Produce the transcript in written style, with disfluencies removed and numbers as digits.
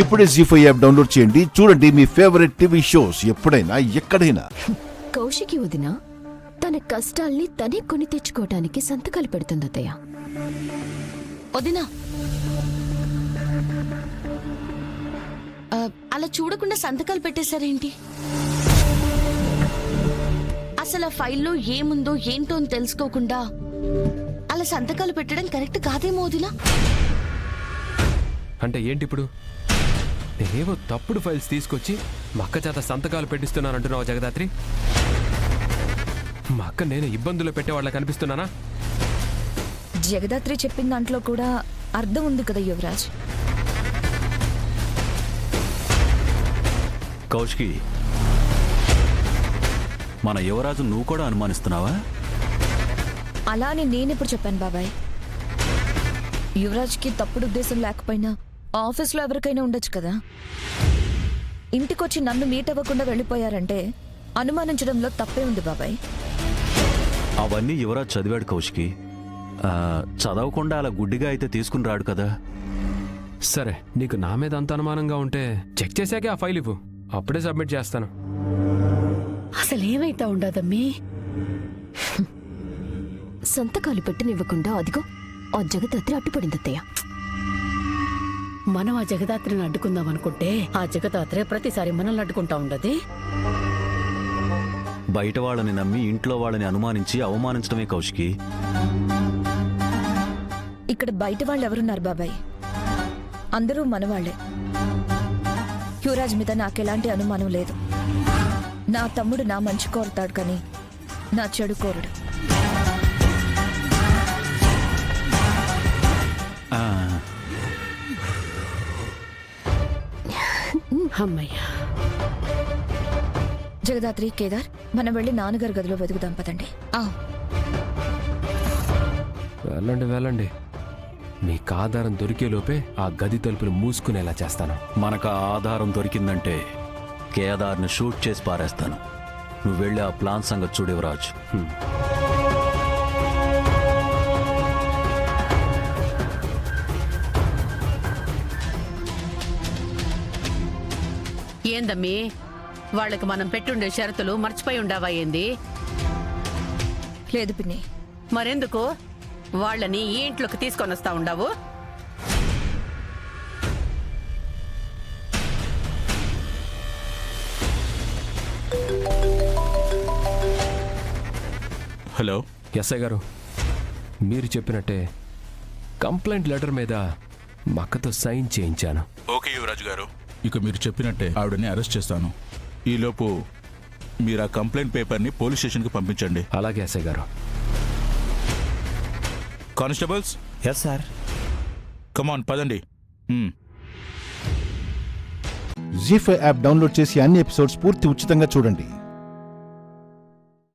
ఇప్పుడే జీ5 app download చేయండి. చూడండి మీ ఫేవరెట్ టీవీ షోస్ ఎప్పుడైనా ఎక్కడైనా. కౌశికి వదిన తన కష్టాల్ని తనే కొని తెచ్చుకోవటానికి సంతకాలు పెడుతుందతయ్య. వదినా, అలా చూడకుండా సంతకాలు పెట్టేశారేంటి? అసలు ఆ ఫైల్లో ఏముందో ఏంటో అని తెలుసుకోకుండా అలా సంతకాలు పెట్టడం కరెక్ట్ కాదేమో వదినా. అంటే ఏంటి ఇప్పుడు? నేనేవో తప్పుడు ఫైల్స్ తీసుకొచ్చి మా అక్క చేత సంతకాలు పెట్టిస్తున్నానంటున్నావు జగదాత్రి? మా అక్క నేను ఇబ్బందులు పెట్టేవాళ్ళ కనిపిస్తున్నానా? జగదాత్రి చెప్పిన దాంట్లో కూడా అర్థం ఉంది కదా యువరాజ్. కౌశికి, మన యువరాజు నువ్వు కూడా అనుమానిస్తున్నావా? అలా అని నేనెప్పుడు చెప్పాను బాబాయ్? యువరాజ్కి తప్పుడు ఉద్దేశం లేకపోయినా ఆఫీస్లో ఎవరికైనా ఉండొచ్చు కదా. ఇంటికొచ్చి నన్ను మీట్ అవ్వకుండా వెళ్ళిపోయారంటే అనుమానించడంలో తప్పే ఉంది బాబాయ్. అవన్నీ యువరాజ్ చదివాడు కౌశికి. చదవకుండా అలా గుడ్డిగా అయితే తీసుకుని రాడు కదా. సరే, నీకు నా మీద అంత అనుమానంగా ఉంటే చెక్ చేశాకే ఆ ఫైల్ ఇవ్వు, అప్పుడే సబ్మిట్ చేస్తాను. అసలేమైతా ఉండదమ్మీ. సంతకాలు పెట్టనివ్వకుండా అదిగో ఆ జగదాత్రి అడ్డుపడిందత్తయ్య. మనం ఆ జగదాత్రిని అడ్డుకుందాం అనుకుంటే ఆ జగదాత్రే ప్రతిసారి మనల్ని అడ్డుకుంటా ఉండదు. బయట వాళ్ళని నమ్మి ఇంట్లో వాళ్ళని అనుమానించి అవమానించడమే కౌశికి. ఇక్కడ బయట వాళ్ళు ఎవరున్నారు బాబాయ్? అందరూ మనవాళ్లే. యువరాజ్ మీద నాకెలాంటి అనుమానం లేదు. నా తమ్ముడు నా మంచి కోరుతాడు కానీ నా చెడు కోరుడు. అమ్మయ్యా. జగదాత్రి, కేదార్, మనం వెళ్ళి నాన్నగారి గదిలో వెతుకుదాం పదండి. వెళ్ళండి వెళ్ళండి, మీకు ఆధారం దొరికేలోపే ఆ గది తలుపులు మూసుకునేలా చేస్తాను. మనకు ఆ ఆధారం దొరికిందంటే కేదార్ని షూట్ చేసి పారేస్తాను. నువ్వు వెళ్ళి ఆ ప్లాన్ సంగతి చూడు యువరాజ్. ఏందమ్మీ, వాళ్ళకి మనం పెట్టుండే షరతులు మర్చిపోయి ఉండావా ఏంది? లేదు పిన్ని. మరెందుకు వాళ్ళని ఈ ఇంట్లోకి తీసుకొని వస్తా ఉండావు? హలో ఎస్ఐ గారు, మీరు చెప్పినట్టే కంప్లైంట్ లెటర్ మీద మా అక్కతో సైన్ చేయించాను. ఓకే యువరాజు గారు, ఇక మీరు చెప్పినట్టే ఆవిడని అరెస్ట్ చేస్తాను. ఈలోపు మీరు ఆ కంప్లైంట్ పేపర్ని పోలీస్ స్టేషన్కి పంపించండి. అలాగే ఎస్ఐ గారు. Constables, yes sir. కమాన్ పదండి. జీ5 యాప్ డౌన్లోడ్ చేసి అన్ని ఎపిసోడ్స్ పూర్తి ఉచితంగా చూడండి.